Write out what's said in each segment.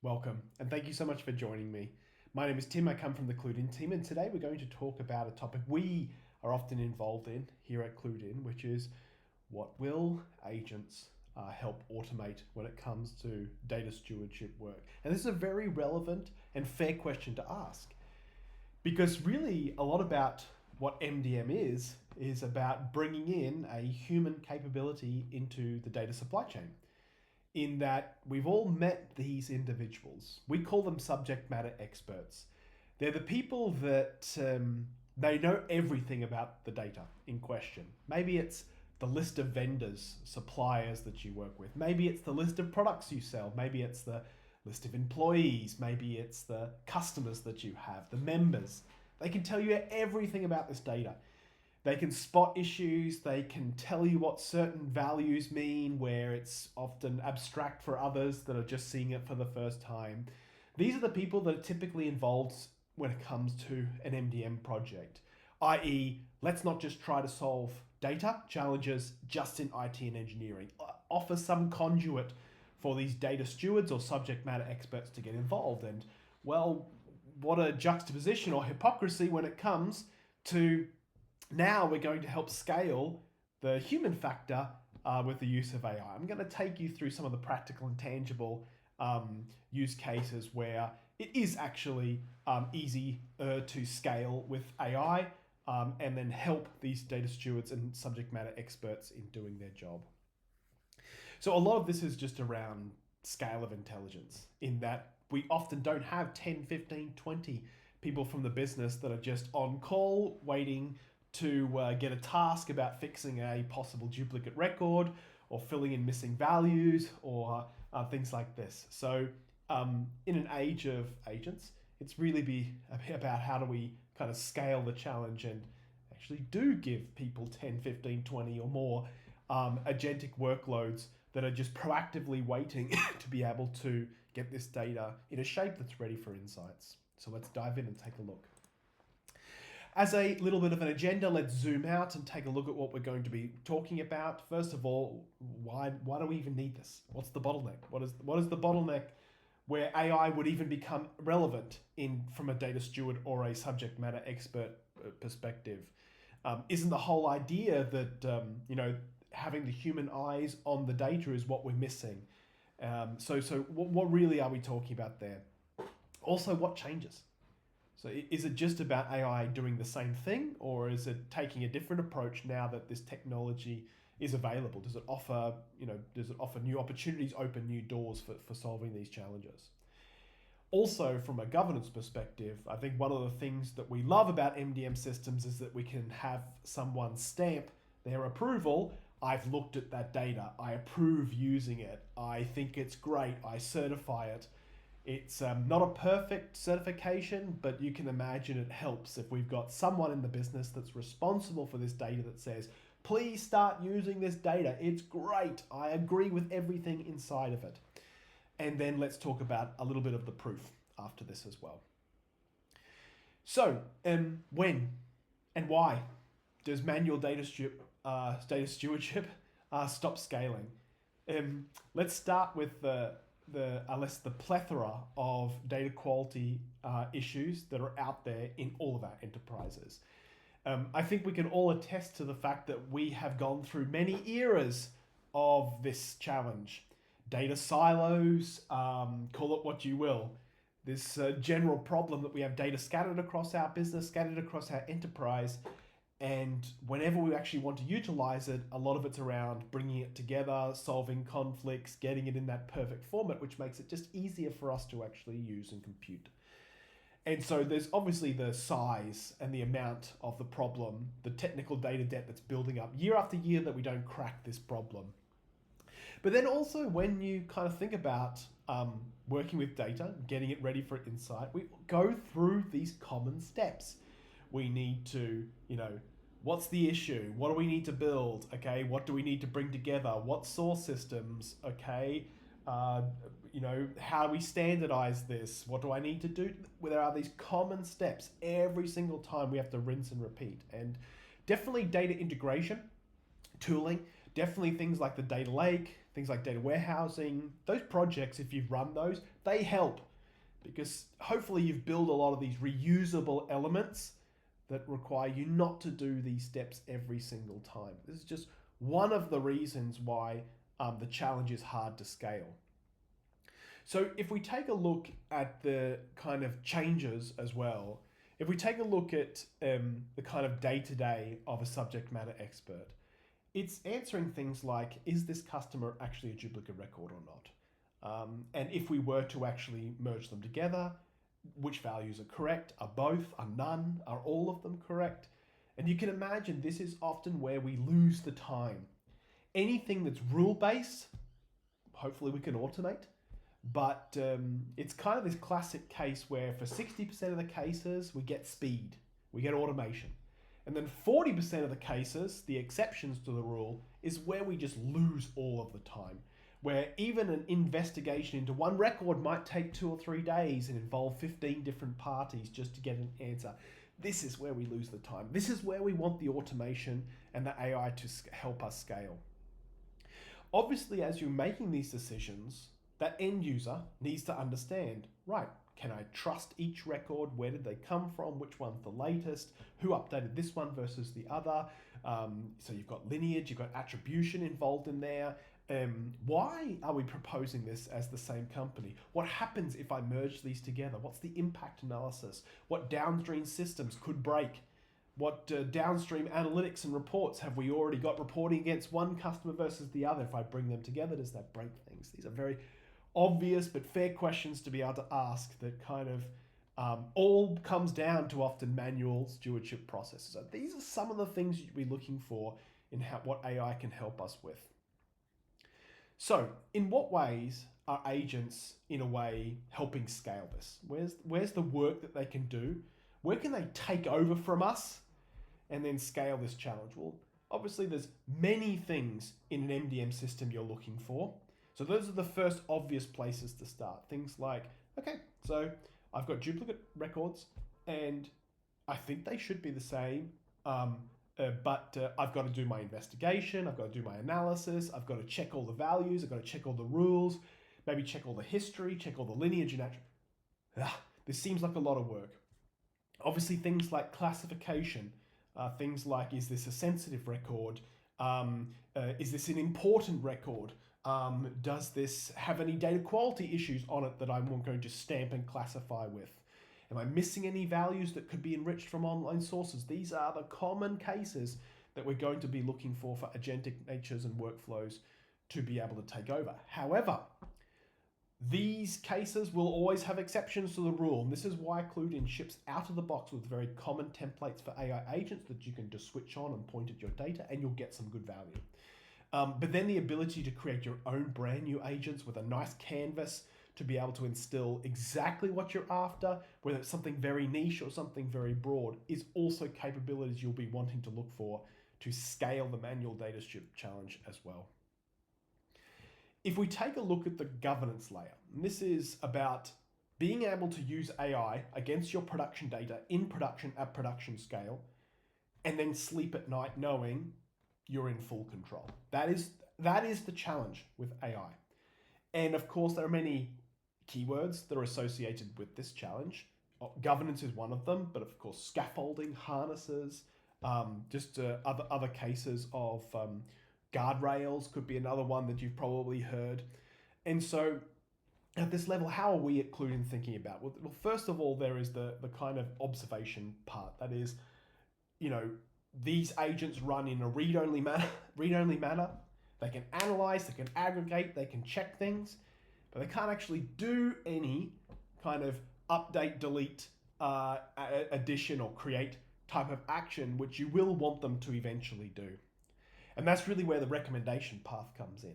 Welcome, and thank you so much for joining me. My name is Tim, I come from the CluedIn team, and today we're going to talk about a topic we are often involved in here at CluedIn, which is what will agents help automate when it comes to data stewardship work? And this is a very relevant and fair question to ask, because really a lot about what MDM is about bringing in a human capability into the data supply chain, in that we've all met these individuals. We call them subject matter experts. They're the people that they know everything about the data in question. Maybe it's the list of vendors, suppliers that you work with. Maybe it's the list of products you sell. Maybe it's the list of employees. Maybe it's the customers that you have, the members. They can tell you everything about this data. They can spot issues, they can tell you what certain values mean, where it's often abstract for others that are just seeing it for the first time. These are the people that are typically involved when it comes to an MDM project, i.e., let's not just try to solve data challenges just in IT and engineering. Offer some conduit for these data stewards or subject matter experts to get involved. And, well, what a juxtaposition or hypocrisy when it comes to now we're going to help scale the human factor with the use of AI. I'm going to take you through some of the practical and tangible use cases where it is actually easy to scale with AI and then help these data stewards and subject matter experts in doing their job. So a lot of this is just around scale of intelligence, in that we often don't have 10, 15, 20 people from the business that are just on call waiting to get a task about fixing a possible duplicate record or filling in missing values or things like this. So in an age of agents, it's really about how do we kind of scale the challenge and actually do give people 10, 15, 20 or more agentic workloads that are just proactively waiting to be able to get this data in a shape that's ready for insights. So let's dive in and take a look. As a little bit of an agenda, let's zoom out and take a look at what we're going to be talking about. First of all, why do we even need this? What's the bottleneck? What is the bottleneck where AI would even become relevant from a data steward or a subject matter expert perspective? Isn't the whole idea that having the human eyes on the data is what we're missing? So what really are we talking about there? Also, what changes? So is it just about AI doing the same thing, or is it taking a different approach now that this technology is available? Does it offer new opportunities, open new doors for solving these challenges? Also, from a governance perspective, I think one of the things that we love about MDM systems is that we can have someone stamp their approval. I've looked at that data. I approve using it. I think it's great. I certify it. It's not a perfect certification, but you can imagine it helps if we've got someone in the business that's responsible for this data that says, please start using this data. It's great. I agree with everything inside of it. And then let's talk about a little bit of the proof after this as well. So when and why does manual data stewardship stop scaling? Let's start with the plethora of data quality issues that are out there in all of our enterprises. I think we can all attest to the fact that we have gone through many eras of this challenge. Data silos, call it what you will. This general problem that we have data scattered across our business, scattered across our enterprise, and whenever we actually want to utilize it, a lot of it's around bringing it together, solving conflicts, getting it in that perfect format, which makes it just easier for us to actually use and compute. And so there's obviously the size and the amount of the problem, the technical data debt that's building up year after year that we don't crack this problem. But then also when you kind of think about working with data, getting it ready for insight, we go through these common steps. We need to, what's the issue? What do we need to build? Okay, what do we need to bring together? What source systems? Okay, how do we standardize this? What do I need to do? Well, there are these common steps every single time we have to rinse and repeat. And definitely data integration, tooling, definitely things like the data lake, things like data warehousing, those projects, if you've run those, they help because hopefully you've built a lot of these reusable elements that require you not to do these steps every single time. This is just one of the reasons why the challenge is hard to scale. So if we take a look at the kind of changes as well, if we take a look at the kind of day-to-day of a subject matter expert, it's answering things like, is this customer actually a duplicate record or not? And if we were to actually merge them together, which values are correct? Are both? Are none? Are all of them correct? And you can imagine this is often where we lose the time. Anything that's rule-based, hopefully we can automate, but it's kind of this classic case where for 60% of the cases, we get speed, we get automation. And then 40% of the cases, the exceptions to the rule, is where we just lose all of the time. Where even an investigation into one record might take 2 or 3 days and involve 15 different parties just to get an answer. This is where we lose the time. This is where we want the automation and the AI to help us scale. Obviously, as you're making these decisions, that end user needs to understand, right, can I trust each record? Where did they come from? Which one's the latest? Who updated this one versus the other? So you've got lineage, you've got attribution involved in there. Why are we proposing this as the same company? What happens if I merge these together? What's the impact analysis? What downstream systems could break? What downstream analytics and reports have we already got reporting against one customer versus the other? If I bring them together, does that break things? These are very obvious but fair questions to be able to ask that kind of all comes down to often manual stewardship processes. So these are some of the things you'd be looking for in what AI can help us with. So in what ways are agents, in a way, helping scale this? Where's the work that they can do? Where can they take over from us and then scale this challenge? Well, obviously there's many things in an MDM system you're looking for. So those are the first obvious places to start. Things like, okay, so I've got duplicate records and I think they should be the same, but I've got to do my investigation, I've got to do my analysis, I've got to check all the values, I've got to check all the rules, maybe check all the history, check all the lineage and this seems like a lot of work. Obviously things like classification, things like, is this a sensitive record? Is this an important record? Does this have any data quality issues on it that I'm going to stamp and classify with? Am I missing any values that could be enriched from online sources? These are the common cases that we're going to be looking for agentic natures and workflows to be able to take over. However, these cases will always have exceptions to the rule. And this is why CluedIn ships out of the box with very common templates for AI agents that you can just switch on and point at your data and you'll get some good value. But then the ability to create your own brand new agents with a nice canvas to be able to instill exactly what you're after, whether it's something very niche or something very broad, is also capabilities you'll be wanting to look for to scale the manual data strip challenge as well. If we take a look at the governance layer, and this is about being able to use AI against your production data in production at production scale, and then sleep at night knowing you're in full control. That is the challenge with AI. And of course, there are many keywords that are associated with this challenge. Governance is one of them, but of course, scaffolding, harnesses, other cases of guardrails could be another one that you've probably heard. And so at this level, how are we at CluedIn thinking about? Well, first of all, there is the kind of observation part. That is, these agents run in a read-only manner. They can analyze, they can aggregate, they can check things, but they can't actually do any kind of update, delete, addition, or create type of action, which you will want them to eventually do. And that's really where the recommendation path comes in.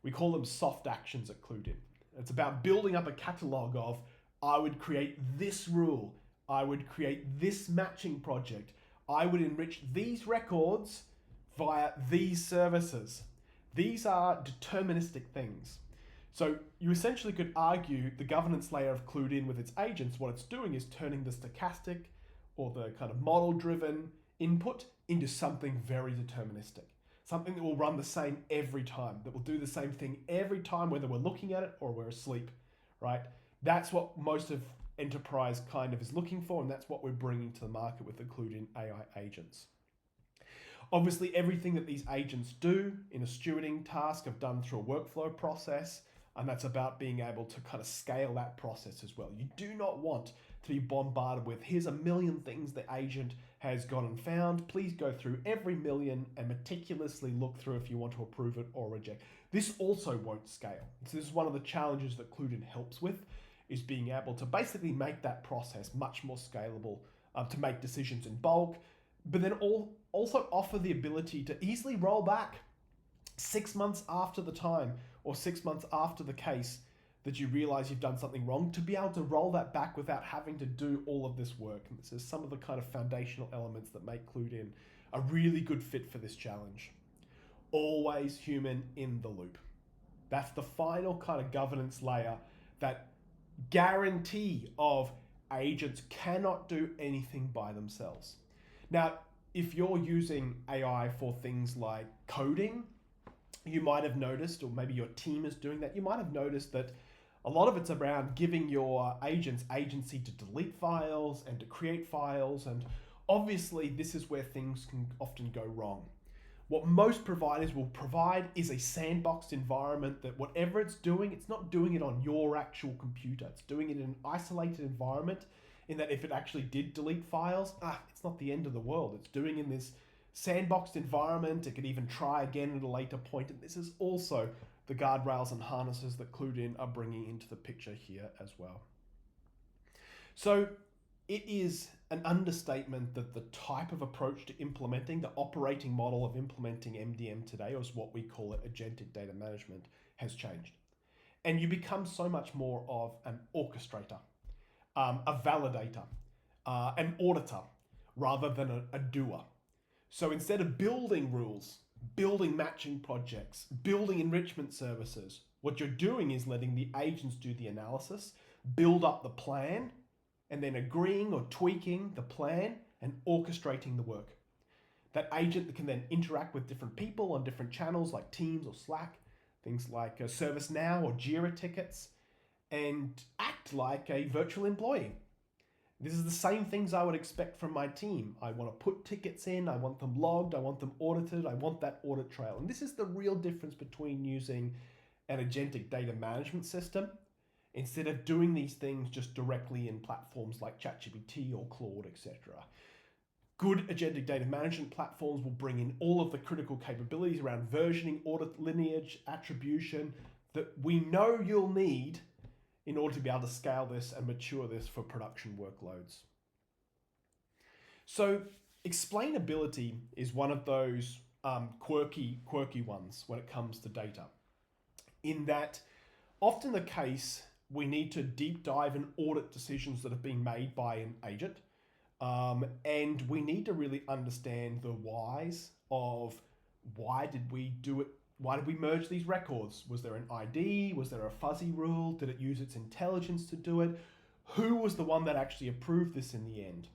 We call them soft actions at CluedIn. It's about building up a catalog of, I would create this rule, I would create this matching project, I would enrich these records via these services. These are deterministic things. So you essentially could argue the governance layer of CluedIn with its agents, what it's doing is turning the stochastic or the kind of model-driven input into something very deterministic. something that will run the same every time, that will do the same thing every time, whether we're looking at it or we're asleep, right? That's what most of enterprise kind of is looking for, and that's what we're bringing to the market with the CluedIn AI agents. Obviously, everything that these agents do in a stewarding task are done through a workflow process, and that's about being able to kind of scale that process as well. You do not want to be bombarded with, here's a million things the agent has gone and found. Please go through every million and meticulously look through if you want to approve it or reject. This also won't scale. So this is one of the challenges that CluedIn helps with, is being able to basically make that process much more scalable, to make decisions in bulk, but then also offer the ability to easily roll back 6 months after the time or 6 months after the case that you realize you've done something wrong, to be able to roll that back without having to do all of this work. And this is some of the kind of foundational elements that make CluedIn a really good fit for this challenge. Always human in the loop. That's the final kind of governance layer, that guarantee of agents cannot do anything by themselves. Now, if you're using AI for things like coding, you might have noticed, or maybe your team is doing that, you might have noticed that a lot of it's around giving your agents agency to delete files and to create files, and obviously this is where things can often go wrong. What most providers will provide is a sandboxed environment that whatever it's doing, it's not doing it on your actual computer. It's doing it in an isolated environment, in that if it actually did delete files, it's not the end of the world. It's doing in this sandboxed environment. It could even try again at a later point. And this is also the guardrails and harnesses that CluedIn are bringing into the picture here as well. So it is an understatement that the type of approach to implementing, the operating model of implementing MDM today, or is what we call it, Agentic Data Management, has changed. And you become so much more of an orchestrator, a validator, an auditor, rather than a doer. So instead of building rules, building matching projects, building enrichment services, what you're doing is letting the agents do the analysis, build up the plan, and then agreeing or tweaking the plan and orchestrating the work. That agent can then interact with different people on different channels like Teams or Slack, things like ServiceNow or Jira tickets, and act like a virtual employee. This is the same things I would expect from my team. I want to put tickets in, I want them logged, I want them audited, I want that audit trail. And this is the real difference between using an agentic data management system instead of doing these things just directly in platforms like ChatGPT or Claude, etc. Good agentic data management platforms will bring in all of the critical capabilities around versioning, audit lineage, attribution that we know you'll need in order to be able to scale this and mature this for production workloads. So explainability is one of those quirky ones when it comes to data, in that often the case we need to deep dive and audit decisions that have been made by an agent, and we need to really understand the whys of why did we do it. Why did we merge these records? Was there an ID? Was there a fuzzy rule? Did it use its intelligence to do it? Who was the one that actually approved this in the end?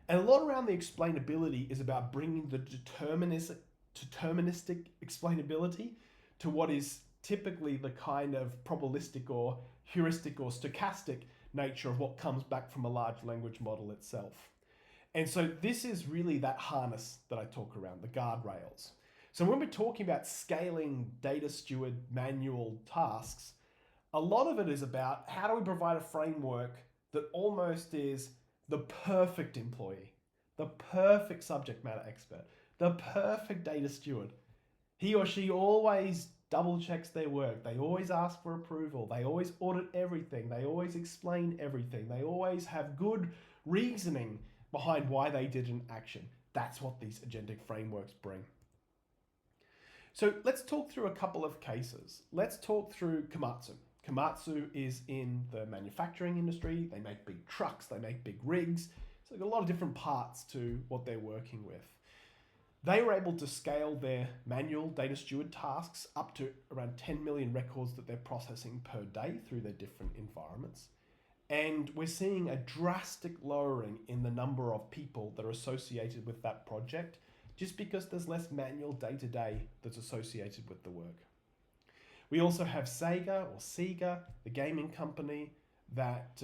And a lot around the explainability is about bringing the deterministic explainability to what is typically the kind of probabilistic or heuristic or stochastic nature of what comes back from a large language model itself. And so this is really that harness that I talk around, the guardrails. So when we're talking about scaling data steward manual tasks, a lot of it is about how do we provide a framework that almost is the perfect employee, the perfect subject matter expert, the perfect data steward. He or she always double checks their work. They always ask for approval. They always audit everything. They always explain everything. They always have good reasoning behind why they did an action. That's what these agentic frameworks bring. So let's talk through a couple of cases. Let's talk through Komatsu. Komatsu is in the manufacturing industry. They make big trucks, they make big rigs. So they've got a lot of different parts to what they're working with. They were able to scale their manual data steward tasks up to around 10 million records that they're processing per day through their different environments. And we're seeing a drastic lowering in the number of people that are associated with that project just because there's less manual day-to-day that's associated with the work. We also have Sega, the gaming company, that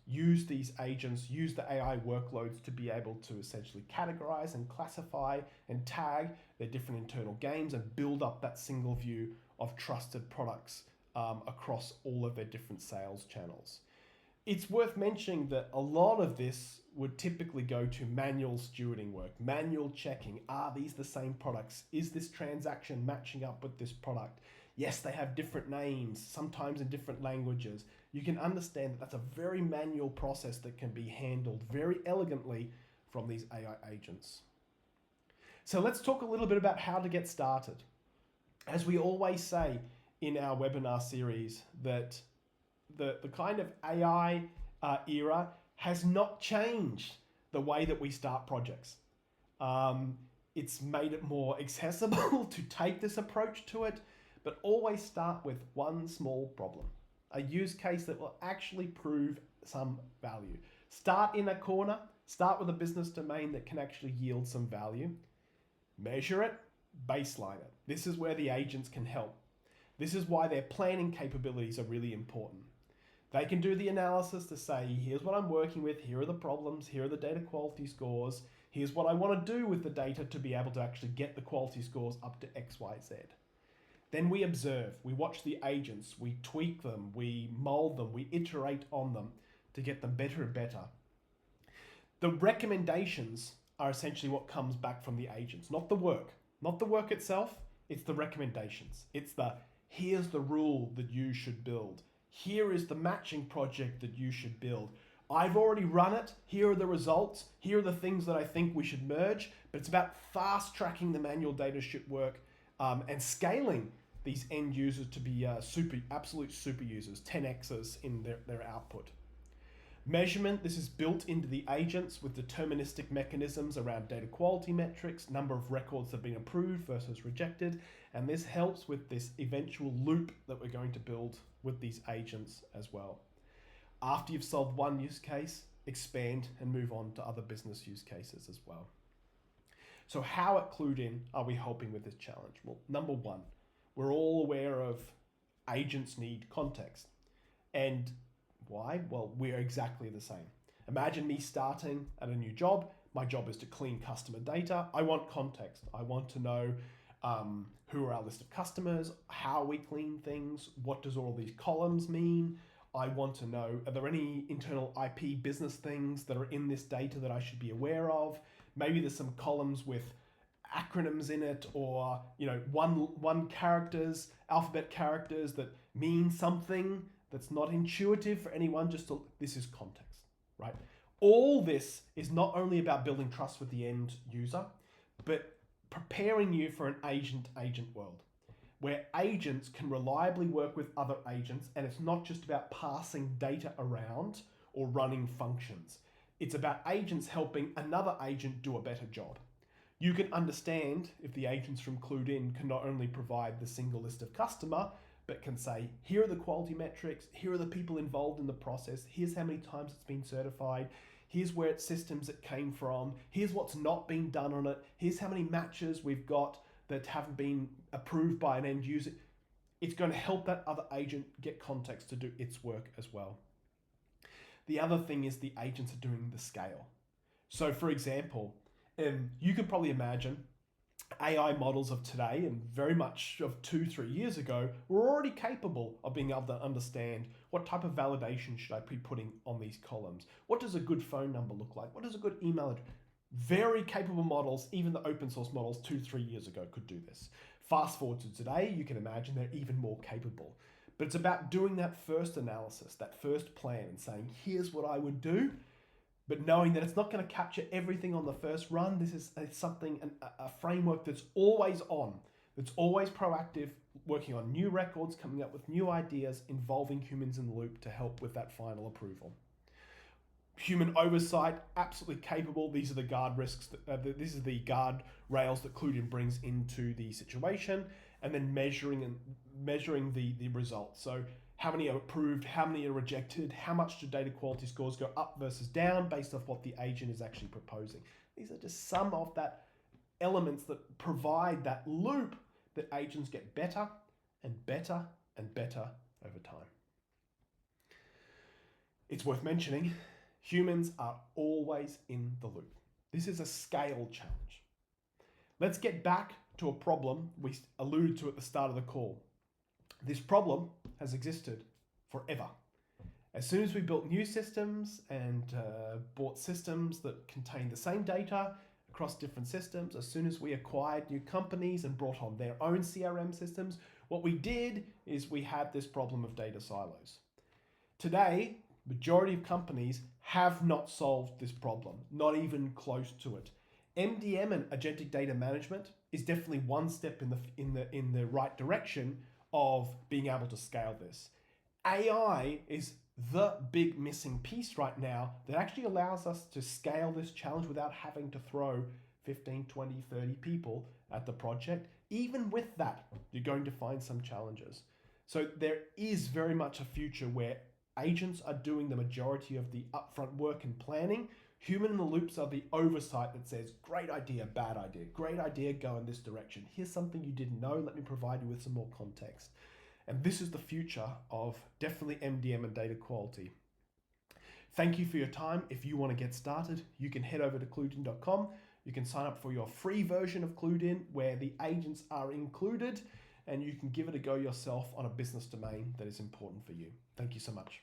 use these agents, use the AI workloads to be able to essentially categorize and classify and tag their different internal games and build up that single view of trusted products across all of their different sales channels. It's worth mentioning that a lot of this would typically go to manual stewarding work, manual checking. Are these the same products? Is this transaction matching up with this product? Yes, they have different names, sometimes in different languages. You can understand that that's a very manual process that can be handled very elegantly from these AI agents. So let's talk a little bit about how to get started. As we always say in our webinar series, that the kind of AI era has not changed the way that we start projects. It's made it more accessible to take this approach to it, but always start with one small problem, a use case that will actually prove some value. Start in a corner, start with a business domain that can actually yield some value, measure it, baseline it. This is where the agents can help. This is why their planning capabilities are really important. They can do the analysis to say, here's what I'm working with, here are the problems, here are the data quality scores, here's what I want to do with the data to be able to actually get the quality scores up to X, Y, Z. Then we observe, we watch the agents, we tweak them, we mold them, we iterate on them to get them better and better. The recommendations are essentially what comes back from the agents, not the work. Not the work itself, it's the recommendations. It's the, here's the rule that you should build. Here is the matching project that you should build. I've already run it. Here are the results. Here are the things that I think we should merge. But it's about fast tracking the manual data work and scaling these end users to be absolute super users, 10xers in their output. Measurement, this is built into the agents with deterministic mechanisms around data quality metrics, number of records that have been approved versus rejected, and this helps with this eventual loop that we're going to build with these agents as well. After you've solved one use case, expand and move on to other business use cases as well. So how at CluedIn are we helping with this challenge? Well, number one, we're all aware of agents need context. And why? Well, we're exactly the same. Imagine me starting at a new job. My job is to clean customer data. I want context. I want to know who are our list of customers, how we clean things, what does all these columns mean? I want to know, are there any internal IP business things that are in this data that I should be aware of? Maybe there's some columns with acronyms in it, or one characters, alphabet characters that mean something that's not intuitive for anyone. This is context, right? All this is not only about building trust with the end user, but preparing you for an agent world where agents can reliably work with other agents, and it's not just about passing data around or running functions. It's about agents helping another agent do a better job. You can understand if the agents from CluedIn can not only provide the single list of customer, but can say, here are the quality metrics, here are the people involved in the process, here's how many times it's been certified, here's where its systems it came from, here's what's not been done on it, here's how many matches we've got that haven't been approved by an end user. It's going to help that other agent get context to do its work as well. The other thing is the agents are doing the scale. So for example, you could probably imagine AI models of today and very much of 2-3 years ago were already capable of being able to understand what type of validation should I be putting on these columns. What does a good phone number look like? What does a good email address? Very capable models, even the open source models 2-3 years ago could do this. Fast forward to today, you can imagine they're even more capable. But it's about doing that first analysis, that first plan, and saying, here's what I would do, but knowing that it's not going to capture everything on the first run. This is a framework that's always on, that's always proactive, working on new records, coming up with new ideas, involving humans in the loop to help with that final approval. Human oversight, absolutely capable. These are the guard risks. This is the guard rails that CluedIn brings into the situation, and then measuring the results. So how many are approved, how many are rejected, how much do data quality scores go up versus down based off what the agent is actually proposing. These are just some of that elements that provide that loop that agents get better and better and better over time. It's worth mentioning, humans are always in the loop. This is a scale challenge. Let's get back to a problem we alluded to at the start of the call. This problem has existed forever. As soon as we built new systems and bought systems that contain the same data across different systems, as soon as we acquired new companies and brought on their own CRM systems, what we did is we had this problem of data silos. Today, majority of companies have not solved this problem, not even close to it. MDM and Agentic Data Management is definitely one step in the right direction of being able to scale this. AI is the big missing piece right now that actually allows us to scale this challenge without having to throw 15, 20, 30 people at the project. Even with that, you're going to find some challenges. So there is very much a future where agents are doing the majority of the upfront work and planning. Human in the loops are the oversight that says, great idea, bad idea, great idea, go in this direction. Here's something you didn't know, let me provide you with some more context. And this is the future of definitely MDM and data quality. Thank you for your time. If you want to get started, you can head over to CluedIn.com. You can sign up for your free version of CluedIn where the agents are included, and you can give it a go yourself on a business domain that is important for you. Thank you so much.